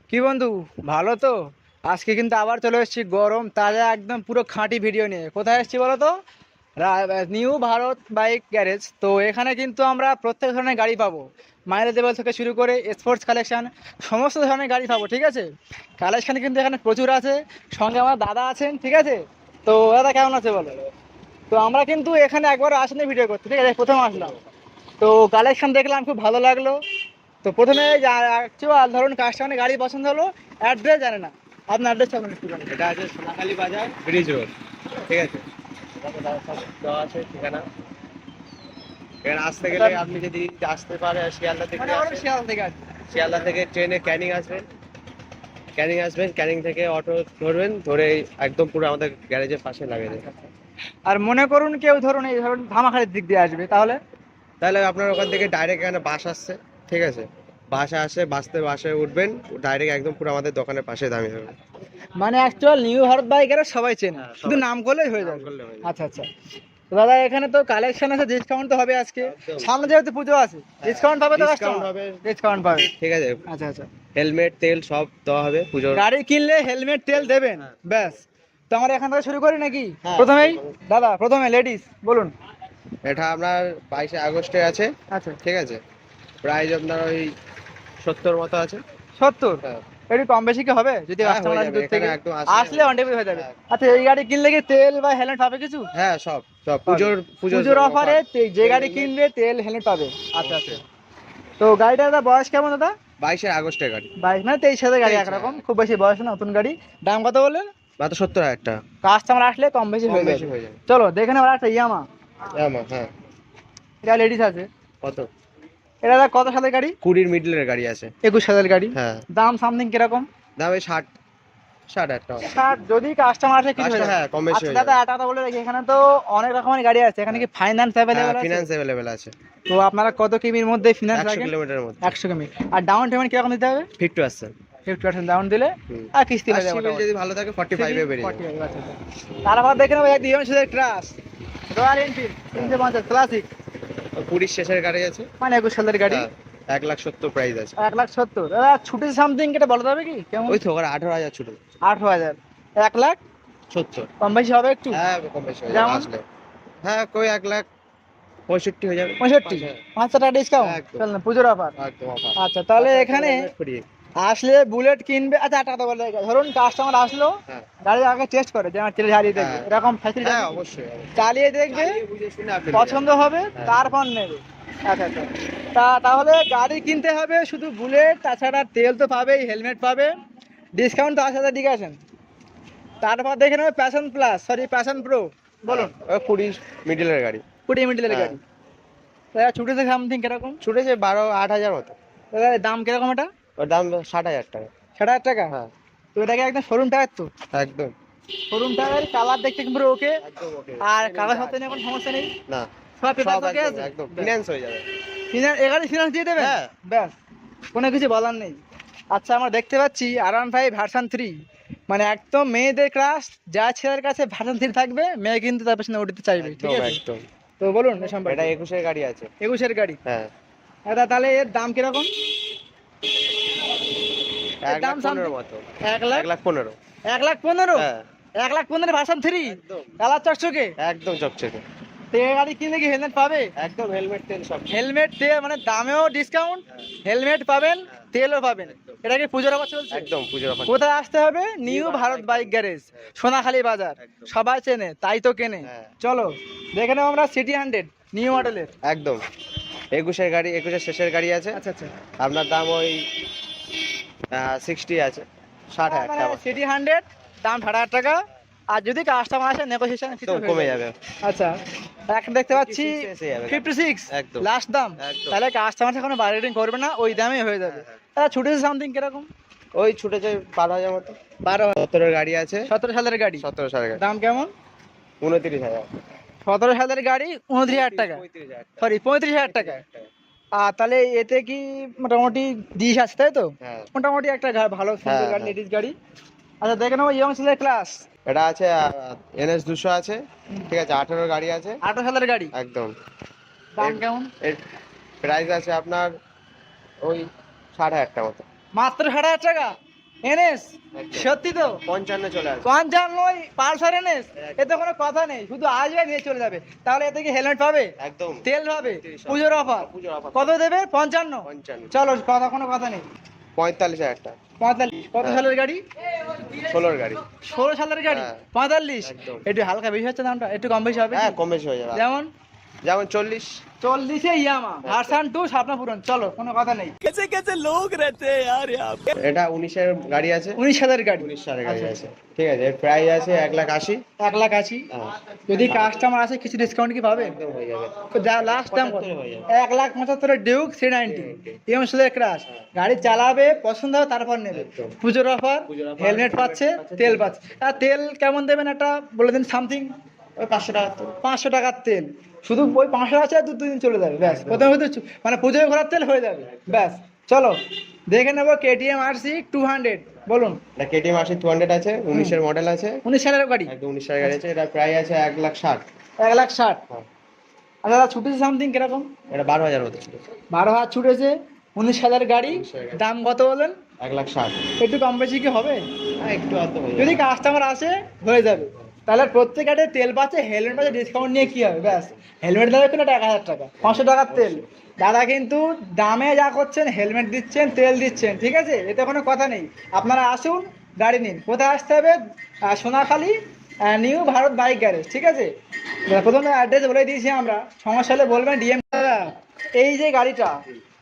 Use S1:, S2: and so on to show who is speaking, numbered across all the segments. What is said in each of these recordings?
S1: কি বন্ধু, ভালো তো? আজকে কিন্তু আবার চলে এসেছি গরম তাজা একদম পুরো খাঁটি ভিডিও নিয়ে। কোথায় এসেছি বলো তো? New Bharat bike garage. তো এখানে কিন্তু আমরা প্রত্যেক ধরনের গাড়ি পাবো, মাইলেজেবল থেকে শুরু করে স্পোর্টস কালেকশন, সমস্ত ধরনের গাড়ি পাবো। ঠিক আছে, কালেকশন কিন্তু এখানে প্রচুর আছে। সঙ্গে আমার দাদা আছেন। ঠিক আছে, তো দাদা কেমন আছে বলো? তো আমরা কিন্তু এখানে একবার আসেনি ভিডিও করতে, ঠিক আছে, প্রথম আসলাম। তো কালেকশন দেখলাম, খুব ভালো লাগলো। তো প্রথমে অ্যাকচুয়াল ধরুন কাস্টমারের গাড়ি পছন্দ হলো, অ্যাড্রেস জানে না, আপনার অ্যাড্রেস হবে একটু জানেন?
S2: এটা আছে সোনাখালী বাজার ব্রিজ রোড। ঠিক আছে, দেওয়া আছে ঠিকানা। এখানে আসতে গেলে আপনি যদি আসতে পারে শিয়ালদা থেকে
S1: মানে আমরা
S2: আসেন,
S1: শিয়াল থেকে আসি।
S2: শিয়ালদা থেকে ট্রেনে ক্যানিং আসবেন, ক্যানিং থেকে অটো ধরবেন, ধরে একদম পুরো আমাদের গ্যারেজের পাশে লাগিয়ে দেবেন।
S1: আর মনে করুন কেউ ধরুন এই ধরুন ধামাখালির দিক দিয়ে আসবে, তাহলে?
S2: তাহলে আপনার ওখান থেকে ডাইরেক্ট এখানে বাস আসছে। ঠিক আছে, বাসে আসে, বাসে উঠবেন, ডাইরেক্ট একদম পুরো আমাদের দোকানের পাশে দাঁড়িয়ে যাবেন।
S1: মানে অ্যাকচুয়াল নিউ ভারত বাইকের সবাই চেনে,
S2: হ্যাঁ,
S1: শুধু
S2: সবাই।
S1: নাম করলেই হয়ে
S2: নাম
S1: যাবে।
S2: করলে হয়ে যাবে।
S1: আচ্ছা আচ্ছা। তো দাদা এখানে তো কালেকশন আছে, ডিসকাউন্ট তো হবে আজকে।
S2: একদম।
S1: সামনে যেহেতু পুজো আছে, ডিসকাউন্ট পাবে তো?
S2: ডিসকাউন্ট হবে।
S1: ডিসকাউন্ট পাবে।
S2: ঠিক আছে,
S1: আচ্ছা আচ্ছা।
S2: হেলমেট তেল সব দেওয়া হবে পুজোর।
S1: গাড়ি কিনলে হেলমেট তেল দেবেন,
S2: হ্যাঁ।
S1: ব্যাস। তো আমরা এখান থেকে শুরু করি নাকি?
S2: হ্যাঁ।
S1: প্রথমেই দাদা, প্রথমে লেডিস বলুন।
S2: এটা আপনার 22শে আগস্টে আছে।
S1: আচ্ছা,
S2: ঠিক আছে, প্রাইস আপনার ওই 70 মতো আছে।
S1: 70?
S2: হ্যাঁ।
S1: একটু কম বেশি কি হবে যদি
S2: হ্যাঁ,
S1: কাস্টমার
S2: হয়ে
S1: আসে
S2: যাবে,
S1: দূর থেকে?
S2: এখানে একদম
S1: আসলে অন টেবিল হয়ে যাবে।
S2: হ্যাঁ।
S1: আচ্ছা, এই গাড়ি কিনলে কি তেল বা হেলমেট পাবে কিছু?
S2: হ্যাঁ, সব সব
S1: পাবে। পুজোর অফারে যে গাড়ি
S2: helmet
S1: কিনবে তেল হেলমেট পাবে। আচ্ছা আচ্ছা।
S2: অবশ্যই।
S1: তো গাড়িটার দাদা বয়স কেমন দাদা?
S2: 22শে আগস্টের গাড়ি।
S1: 22 মানে 23 সালের গাড়ি
S2: 23,
S1: একরকম,
S2: হ্যাঁ।
S1: খুব বেশি বয়স না, নতুন গাড়ি। দাম কত বললেন?
S2: মাত্র 70,000 টাকা।
S1: কাস্টমার আসলে কম বেশি
S2: কম
S1: হয়ে
S2: বেশি
S1: যাবে।
S2: হয়ে যাবে।
S1: চলো দেখে নেবো একটা ইয়ামা।
S2: হ্যাঁ।
S1: এটা লেডিস আছে।
S2: কত?
S1: এটা দাদা কত সালের গাড়ি?
S2: 20 মিডলের গাড়ি আছে।
S1: 21 সালের গাড়ি।
S2: হ্যাঁ।
S1: দাম সামথিং কিরকম?
S2: দাম ওই 60,000 টাকা।
S1: 60? যদি কাস্টমার আসে কিছু হয়ে যাবে।
S2: হ্যাঁ, কম বেশি
S1: আচ্ছা
S2: হয়ে
S1: দাদা,
S2: যাবে।
S1: একটা কথা বলে রাখি, এখানে তো অনেক রকমের গাড়ি আছে, এখানে কি ফাইন্যান্স
S2: হ্যাঁ,
S1: অ্যাভেলেবল আছে?
S2: ফিনান্স অ্যাভেলেবেল আছে।
S1: তো আপনারা কত কিমির মধ্যে ফিনান্স
S2: 100
S1: রাখেন?
S2: কিলোমিটারের মধ্যে।
S1: 100 কিমি। আর ডাউন পেমেন্ট কিরকম দিতে হবে?
S2: 50%।
S1: 50% ডাউন দিলে
S2: হুম।
S1: আর কিস্তি হয়ে
S2: আর
S1: যাবে
S2: সিভিল
S1: মোটামুটি।
S2: যদি ভালো থাকে 45 এ বেরিয়ে যাবে।
S1: 40, আচ্ছা আচ্ছা। তারপর দেখে নেবো এক ইয়ন সুদের ক্রাশ রয়্যাল এনফিল্ড 350 ক্লাসিক,
S2: 20 শেষের গাড়ি আছে।
S1: মানে 21 সালের গাড়ি।
S2: হ্যাঁ, 1,70,000 প্রাইস আছে।
S1: 1,70,000। দাদা ছুটি সামথিং কেটে বলা যাবে কি কেমন?
S2: ওই তো ওখানে 18,000 ছোট।
S1: 18,000। 1,70,000
S2: 70।
S1: কম বেশি হবে একটু?
S2: হ্যাঁ, কম বেশি হয়ে যাবে
S1: যেমন?
S2: আসলে। হ্যাঁ, কই 1,65,000 হয়ে যাবে।
S1: 65? 500 টাকা ডিসকাউন্ট
S2: একদম।
S1: চল না, পুজোর অফার।
S2: একদম offer।
S1: আচ্ছা, তাহলে এখানে
S2: ফ্রি।
S1: আসলে বুলেট কিনবে। আচ্ছা, একটা কথা বলে রাখি, ধরুন কাস্টমার আসলো,
S2: হ্যাঁ।
S1: গাড়ি আগে টেস্ট করে যে আমার তেলে ঝালিয়ে দেখবে,
S2: হ্যাঁ।
S1: এরকম ফ্যাসিলিটি
S2: হ্যাঁ, অবশ্যই অবশ্যই।
S1: চালিয়ে দেখবে,
S2: চালিয়ে বুঝে শুনে আপনি নিয়ে
S1: পছন্দ
S2: যাবেন।
S1: হবে,
S2: হ্যাঁ।
S1: তারপর নেবে। আচ্ছা আচ্ছা। তাহলে গাড়ি কিনতে হবে শুধু বুলেট, তাছাড়া তেল তো পাবেই, হেলমেট পাবে, ডিসকাউন্ট তো আছে, দিকে আসেন। তারপর দেখে নেবে passion plus, sorry passion pro বলুন।
S2: ওই 20 মিডলের গাড়ি।
S1: 20 মিডিলের
S2: হ্যাঁ।
S1: গাড়ি। দাদা ছুটেছে সামথিং কিরকম?
S2: ছুটেছে 8,000 মতো।
S1: দাদা দাম কিরকম এটা?
S2: ওর দাম 60,000 টাকা।
S1: 60,000 টাকা?
S2: হ্যাঁ,
S1: তো এটাকে একদম শোরুম টায়ার তো?
S2: একদম।
S1: শোরুম টায়ার, কালার দেখতে পুরো ওকে।
S2: একদম ওকে।
S1: আর কাগজ পত্র নিয়ে কোনো সমস্যা নেই?
S2: না,
S1: সব পেপার
S2: সব
S1: ওকে
S2: একদম
S1: আছে?
S2: একদম ফিনান্স হয়ে যাবে।
S1: এ গাড়ি ফিনান্স দিয়ে দেবেন?
S2: হ্যাঁ।
S1: ব্যাস, কোনো কিছু বলার নেই। আচ্ছা, আমরা দেখতে পাচ্ছি R15 ভার্সন 3, মানে একদম মেয়েদের ক্রাশ। যা ছেলের কাছে ভার্সন 3 থাকবে, মেয়ে কিন্তু তার পেছনে উঠতে চাইবে। ঠিক
S2: একদম
S1: আছে,
S2: একদম।
S1: তো বলুন এ
S2: এটা
S1: সম্পর্কে।
S2: 21 গাড়ি আছে।
S1: 21 গাড়ি।
S2: হ্যাঁ,
S1: দাদা তাহলে এর দাম কিরকম? এর দাম
S2: 1,15,000 মতো।
S1: 1,00,000?
S2: 1,15,000।
S1: 1,15,000?
S2: হ্যাঁ,
S1: 1,15,000 ভার্সন 3,
S2: একদম
S1: কালার চকচকে।
S2: একদম চকচকে।
S1: তো এই গাড়ি কিনলে কি হেলমেট পাবে?
S2: একদম হেলমেট তেল সব।
S1: হেলমেট তেল মানে দামেও ডিসকাউন্ট, হেলমেট পাবেন, তেলও পাবেন। এটা কি পুজোর অফার চলছে?
S2: একদম পুজোর অফার।
S1: কোথায় আসতে হবে? New Bharat bike garage, Sonakhali বাজার।
S2: একদম।
S1: সবাই চেনে, তাই তো কেনে।
S2: হ্যাঁ।
S1: চলো দেখে নেবো আমরা সিটি 100 নিউ মডেলের।
S2: একদম 21 গাড়ি, 21 শেষের গাড়ি আছে।
S1: আচ্ছা আচ্ছা।
S2: আপনার দাম ওই 60 আছে। 60,000
S1: মানে
S2: টাকা।
S1: সিটি 100 দাম 60,000 টাকা। আর যদি কাস্টমার আসে নেগোসিয়েশন কিছু
S2: একদম
S1: হয়ে
S2: কমে যাবে।
S1: আচ্ছা, একটা দেখতে পাচ্ছি
S2: 56 এসে যাবে।
S1: 56
S2: একদম।
S1: লাস্ট দাম।
S2: একদম।
S1: তাহলে কাস্টমার কোনো বার্গেনিং করবে না, ওই দামে হয়ে যাবে।
S2: হ্যাঁ,
S1: তাহলে ছুটেছে সামথিং কিরকম?
S2: ওই ছুটেছে 12,000 মতো।
S1: 12,000।
S2: 17 গাড়ি আছে।
S1: 17 সালের গাড়ি।
S2: 17 সালের গাড়ি।
S1: দাম কেমন?
S2: 29,000।
S1: 17 সালের গাড়ি 29,000 টাকা,
S2: 35,000 টাকা।
S1: সরি 35,000 টাকা। আর তাহলে এতে কি মোটামুটি ডিশ আছে তাই তো?
S2: হ্যাঁ।
S1: মোটামুটি একটা ভালো সুন্দর
S2: হ্যাঁ,
S1: গাড়ি,
S2: হ্যাঁ।
S1: লেডিস গাড়ি। আচ্ছা দেখে নেবো ইয়ং ছেলের ক্লাস।
S2: এটা আছে NS 200 আছে। ঠিক আছে, 18 গাড়ি আছে।
S1: 18 সালের গাড়ি।
S2: একদম।
S1: দাম
S2: এর-
S1: কেমন?
S2: এর প্রাইস আছে আপনার ওই 60,000 টাকা মতো।
S1: মাত্র 60,000 টাকা? এনএস
S2: একদম।
S1: সত্যি তো
S2: 55 চলে আসবে।
S1: 55 পালসার এনএস, এতে কোনো কথা নেই, শুধু আসবে নিয়ে চলে যাবে। তাহলে এতে কি হেলমেট পাবে,
S2: একদম
S1: তেল পাবে,
S2: 35
S1: পুজোর অফার
S2: পুজোর অফার
S1: কত দেবে? 55।
S2: 55
S1: চলো কথা, কোনো কথা নেই।
S2: 45,000 টাকা
S1: 45 কত
S2: হ্যাঁ।
S1: সালের গাড়ি?
S2: 16 গাড়ি।
S1: 16 সালের গাড়ি,
S2: হ্যাঁ।
S1: 45।
S2: একদম।
S1: একটু হালকা বেশি হচ্ছে দামটা, একটু কম বেশি হবে কি?
S2: হ্যাঁ কম বেশি হয়ে যাবে।
S1: যেমন
S2: যেমন 40।
S1: 40-এ ইয়ামা ভার্সন 2 স্বপ্নপূরণ, চলো কোনো কথা নেই।
S2: এটা 19 এর গাড়ি আছে।
S1: 19 সালের গাড়ি,
S2: 19 সালের গাড়ি
S1: আচ্ছা,
S2: আছে, ঠিক আছে। এর প্রাইস আছে 1,80,000।
S1: 1,80,000।
S2: হ্যাঁ
S1: যদি কাস্টমার আসে কিছু ডিসকাউন্ট কি পাবে?
S2: একদম হয়ে যাবে।
S1: যা লাস্ট দাম কত?
S2: 75 হয়ে যাবে।
S1: 1,75,000 ডিউক 390 ইএম সুদের ক্রাশ। গাড়ি চালাবে, পছন্দ হবে তারপর নেবে।
S2: একদম।
S1: পুজোর অফার,
S2: পুজোর offer,
S1: হেলমেট পাচ্ছে, তেল পাচ্ছে। আর তেল কেমন দেবেন একটা বলে দিন, সামথিং
S2: ওই 500 টাকা তো।
S1: 500 টাকার তেল, শুধু ওই 500 আছে, আর 2 দিন চলে যাবে ব্যাস। প্রথমে তো মানে পুজোয় ঘোরার তেল হয়ে যাবে ব্যাস। চলো দেখে নেবো কেটিএম RC 200, বলুন।
S2: এটা কেটিএম RC 200 আছে, 19 এর মডেল আছে।
S1: 19 সালের গাড়ি,
S2: একদম 19 সালের গাড়ি আছে। এটা প্রাইস আছে 1,60,000।
S1: 1,60,000।
S2: হ্যাঁ।
S1: আচ্ছা দাদা, ছুটেছে সামথিং কিরকম?
S2: এটা 12,000 মতো ছিল।
S1: 12,000 ছুটেছে, 19 সালের গাড়ি।
S2: 19 সালের গাড়ি।
S1: দাম কত বলেন?
S2: 1,60,000।
S1: একটু কম বেশি কি হবে?
S2: হ্যাঁ একটু অল্প হয়ে
S1: যদি
S2: যাবে।
S1: কাস্টমার আসে হয়ে যাবে। তাহলে প্রত্যেক গাড়িতে তেল পাচ্ছে, হেলমেট পাচ্ছে, ডিসকাউন্ট নিয়ে কি হবে ব্যাস। হেলমেট দেবে কিনা 1,000 টাকা, 500 টাকার তেল। দাদা কিন্তু দামে যা করছেন, হেলমেট দিচ্ছেন, তেল দিচ্ছেন, ঠিক আছে, এতে কোনো কথা নেই। আপনারা আসুন, গাড়ি নিন। কোথায় আসতে হবে? Sonakhali new Bharat bike garage, ঠিক আছে। প্রথমে অ্যাড্রেস বলে দিয়েছি আমরা, সমস্যা হলে বলবেন ডিএম দাদা। এই যে গাড়িটা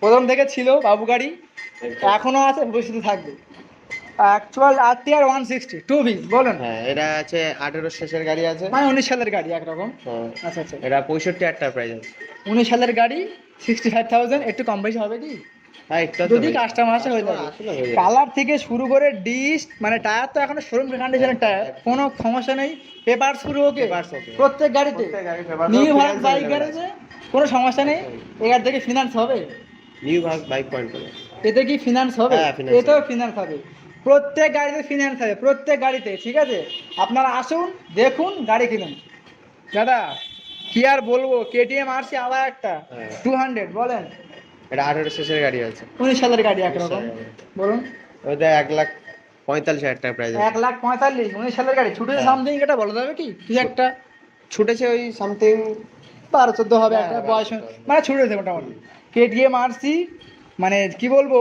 S1: প্রথম থেকে ছিল বাবু গাড়ি, এখনো আছে, ভবিষ্যতে থাকবে। অ্যাকচুয়াল RTR 160 2B, বলুন।
S2: হ্যাঁ এটা আছে 18 শেষের গাড়ি আছে।
S1: মানে 19 সালের গাড়ি একরকম।
S2: হ্যাঁ।
S1: আচ্ছা আচ্ছা,
S2: এটা 65,000 টাকা প্রাইস আছে।
S1: 19 সালের গাড়ি, 65,000। একটু কম বেশি হবে কি?
S2: হ্যাঁ একটু তো
S1: যদি
S2: হয়ে যাবে।
S1: কাস্টমার আসে হয়ে যাবে।
S2: আসলে হয়ে যাবে।
S1: কালার থেকে শুরু করে ডিস, মানে টায়ার তো এখন শোরুম কন্ডিশনের টায়ার, কোনো সমস্যা নেই। পেপারস পুরো ওকে,
S2: Papers okay।
S1: প্রত্যেক গাড়িতে।
S2: প্রত্যেক গাড়ি পেপার
S1: নিউ ভারত বাইক গ্যারেজে কোনো সমস্যা নেই। এই গাড়ি থেকে ফিনান্স হবে?
S2: নিউ ভারত বাইক পয়েন্ট করে।
S1: এতে কি ফিনান্স হবে?
S2: হ্যাঁ, finance
S1: এতেও
S2: হবে।
S1: ফিনান্স হবে, প্রত্যেক গাড়িতে ফিনান্স হবে, প্রত্যেক গাড়িতে, ঠিক আছে। আপনারা আসুন, দেখুন, গাড়ি কিনুন। দাদা কি আর বলবো, কেটিএম RC আবার একটা
S2: হ্যাঁ।
S1: 200, বলেন।
S2: এটা 18 শেষের গাড়ি আছে।
S1: 19 সালের গাড়ি
S2: 19
S1: একরকম,
S2: সালের গাড়ি।
S1: বলুন।
S2: ওইটা 1,45,000 টাকা প্রাইস আছে।
S1: 1,45,000 19 সালের গাড়ি ছুটেছে
S2: হ্যাঁ।
S1: সামথিং, এটা বলা যাবে কি? কিছু একটা
S2: ছুটেছে ওই সামথিং
S1: 12-14 হবে
S2: হ্যাঁ,
S1: একটা
S2: 12-14
S1: বয়স, মানে ছুটেছে মোটামুটি। কেটিএম RC মানে কি বলবো,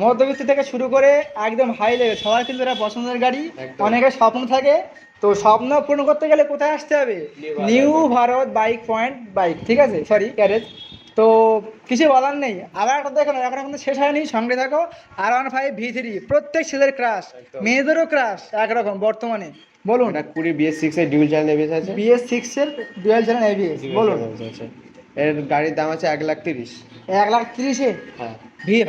S1: মধ্যবিত্ত থেকে শুরু করে একদম হাই লেভেল, সবার কিন্তু এটা পছন্দের গাড়ি।
S2: একদম।
S1: অনেকের স্বপ্ন থাকে, তো স্বপ্ন পূরণ করতে গেলে কোথায় আসতে হবে? New Bharat bike point bike, ঠিক আছে, সরি গ্যারেজ। তো কিছু বলার নেই। আবার একটা দেখো না, এখন কিন্তু শেষ হয়নি, সঙ্গে থাকো। R15 V3 প্রত্যেক ছেলের ক্রাশ,
S2: একদম।
S1: মেয়েদেরও ক্রাশ একরকম বর্তমানে, বলুন।
S2: এটা 20 BS6 এর ডিউল চ্যানেল এবিএস আছে।
S1: BS6 এর ডুয়াল চ্যানেল ABS, বলুন।
S2: আছে। এর গাড়ির দাম আছে 1,30,000।
S1: 1,30,000-এ
S2: হ্যাঁ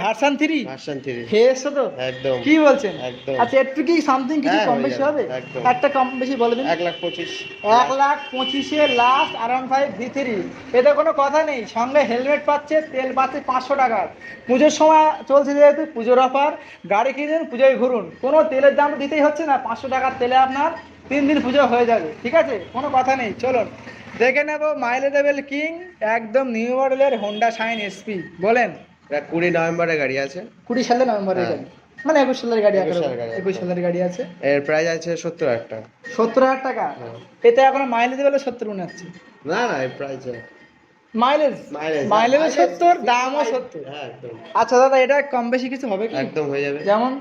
S1: ভার্সন 3
S2: ভার্সন 3।
S1: খেয়েছো তো?
S2: একদম
S1: কি বলছেন?
S2: একদম।
S1: আচ্ছা একটু কি সামথিং কিছু
S2: হ্যাঁ,
S1: কম
S2: হয়ে
S1: বেশি
S2: যাবে,
S1: হবে?
S2: একদম।
S1: একটা কম বেশি বলে দিন।
S2: 1,25,000।
S1: 1,25,000-এ লাস্ট R15 V3, এতে কোনো কথা নেই। সঙ্গে হেলমেট পাচ্ছে, তেল পাচ্ছে 500 টাকার। পুজোর সময় চলছে যেহেতু, পুজোর অফার, গাড়ি কিনুন, পুজোয় ঘুরুন। কোনো তেলের দাম তো দিতেই হচ্ছে না, 500 টাকার তেলে আপনার 3 দিন পুজো হয়ে যাবে, ঠিক আছে, কোনো কথা নেই। চলুন দেখে নেব মাইলেজেবল কিং, একদম নিউ মডেলের হোন্ডা শাইন SP, বলেন।
S2: এটা 20 নভেম্বরের গাড়ি আছে।
S1: 20 সালের নভেম্বরের
S2: হ্যাঁ।
S1: গাড়ি, মানে 21 সালের গাড়ি
S2: 21 সালের গাড়ি,
S1: 21 সালের গাড়ি আছে।
S2: এর প্রাইস আছে 70,000 টাকা।
S1: 70,000 টাকা?
S2: হ্যাঁ।
S1: এতে এখন মাইলেজ বলে 70 মনে হচ্ছে।
S2: না না এর প্রাইস
S1: মাইলেজ মাইলেজ 70, দামও 70।
S2: হ্যাঁ একদম
S1: আচ্ছা দাদা, এটা কম বেশি কিছু হবে কি?
S2: একদম হয়ে যাবে।
S1: যেমন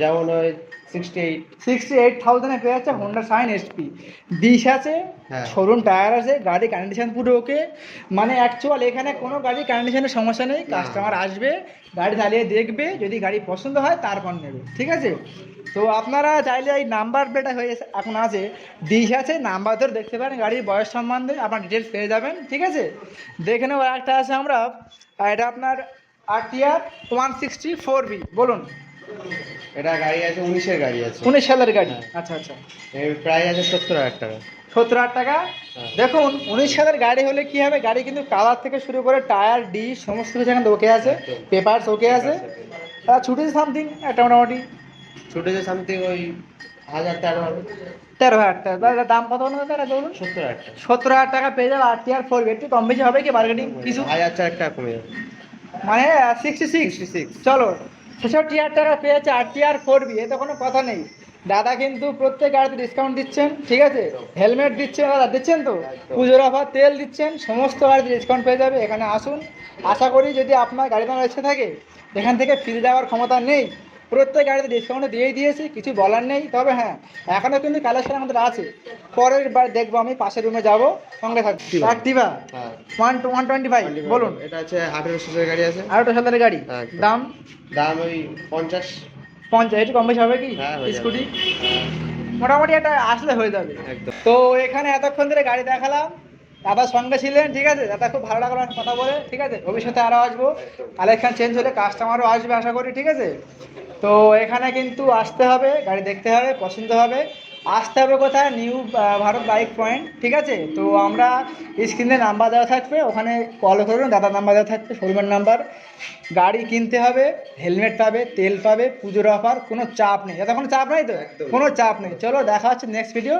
S2: যেমন ওই 68।
S1: 68,000-এ পেয়ে যাচ্ছে হোন্ডা শাইন SP, ডিশ আছে,
S2: হ্যাঁ।
S1: শোরুম টায়ার আছে, গাড়ি কন্ডিশন পুরো ওকে। মানে অ্যাকচুয়াল এখানে কোনো গাড়ি কন্ডিশনের সমস্যা নেই। কাস্টমার আসবে, গাড়ি চালিয়ে দেখবে, যদি গাড়ি পছন্দ হয় তারপর নেবে, ঠিক আছে। তো আপনারা চাইলে এই নাম্বার প্লেটটা হয়ে এখন আছে, ডিশ আছে, নাম্বার ধরে দেখতে পারেন, গাড়ির বয়স সম্বন্ধে আপনার ডিটেলস পেয়ে যাবেন, ঠিক আছে। দেখে নেব একটা আছে আমরা, এটা আপনার RTR 160 4B, বলুন।
S2: এটা গাড়ি আছে 19 এর গাড়ি আছে।
S1: 19 সালের গাড়ি,
S2: হ্যাঁ।
S1: আচ্ছা আচ্ছা।
S2: এর প্রাইস আছে 70,000 টাকা।
S1: 70,000 টাকা।
S2: হ্যাঁ।
S1: দেখুন 19 সালের গাড়ি হলে কি হবে, গাড়ি কিন্তু কালার থেকে শুরু করে টায়ার, ডিশ, সমস্ত কিছু এখানে ওকে আছে,
S2: একদম।
S1: পেপারস ওকে আছে। ছুটেছে সামথিং একটা মোটামুটি
S2: ছুটেছে সামথিং ওই 1,013 হবে।
S1: 13,000 টাকা। দাদা দাম কত হলো দাদা বলুন?
S2: 70,000 টাকা।
S1: 70,000 টাকা পেয়ে যাবে RTR 4B। একটু কম বেশি হবে কি বার্গেনিং কিছু?
S2: 1,004 টাকা কমে যাবে।
S1: মানে 66।
S2: 66।
S1: চলো ৬৬,০০০ টাকা পেয়েছে 8TR 4B, এ তো কোনো কথা নেই। দাদা কিন্তু প্রত্যেক গাড়িতে ডিসকাউন্ট দিচ্ছেন, ঠিক আছে, হেলমেট দিচ্ছেন, দাদা দিচ্ছেন তো, পুজোর অফার তেল দিচ্ছেন, সমস্ত গাড়িতে ডিসকাউন্ট পেয়ে যাবে। এখানে আসুন, আশা করি যদি আপনার গাড়ি নেওয়ার ইচ্ছে থাকে, এখান থেকে ফিরে যাওয়ার ক্ষমতা নেই, প্রত্যেক গাড়িতে ডিসকাউন্ট দিয়েই দিয়েছি, কিছু বলার নেই। তবে হ্যাঁ, এখনও কিন্তু কালেকশন আমাদের আছে, পরের বার দেখবো, আমি পাশের রুমে যাবো, সঙ্গে থাকবো। অ্যাক্টিভা
S2: হ্যাঁ
S1: 125, বলুন।
S2: এটা আছে 1800 গাড়ি আছে।
S1: 18 সালের গাড়ি,
S2: হ্যাঁ, একদম।
S1: দাম
S2: দাম ওই 50।
S1: 50, একটু কম বেশি হবে কি?
S2: হ্যাঁ, হয়ে যাবে।
S1: স্কুটি মোটামুটি একটা আসলে হয়ে যাবে।
S2: একদম।
S1: তো এখানে এতক্ষণ ধরে গাড়ি দেখালাম, দাদার সঙ্গে ছিলেন, ঠিক আছে, দাদা খুব ভালো লাগলো কথা বলে, ঠিক আছে, ভবিষ্যতে আরও আসবো, কালেকশন চেঞ্জ হলে কাস্টমারও আসবে আশা করি, ঠিক আছে। তো এখানে কিন্তু আসতে হবে, গাড়ি দেখতে হবে, পছন্দ হবে, আসতে হবে কোথায়, নিউ ভারত বাইক পয়েন্ট, ঠিক আছে। তো আমরা স্ক্রিনে নাম্বার দেওয়া থাকবে, ওখানে কল করুন, দাদার নাম্বার দেওয়া থাকবে, শোরুমের নাম্বার। গাড়ি কিনতে হবে, হেলমেট পাবে, তেল পাবে, পুজোর অফার, কোনো চাপ নেই, এত কোনো চাপ নেই তো,
S2: একদম।
S1: কোনো চাপ নেই। চলো দেখা হচ্ছে নেক্সট ভিডিও।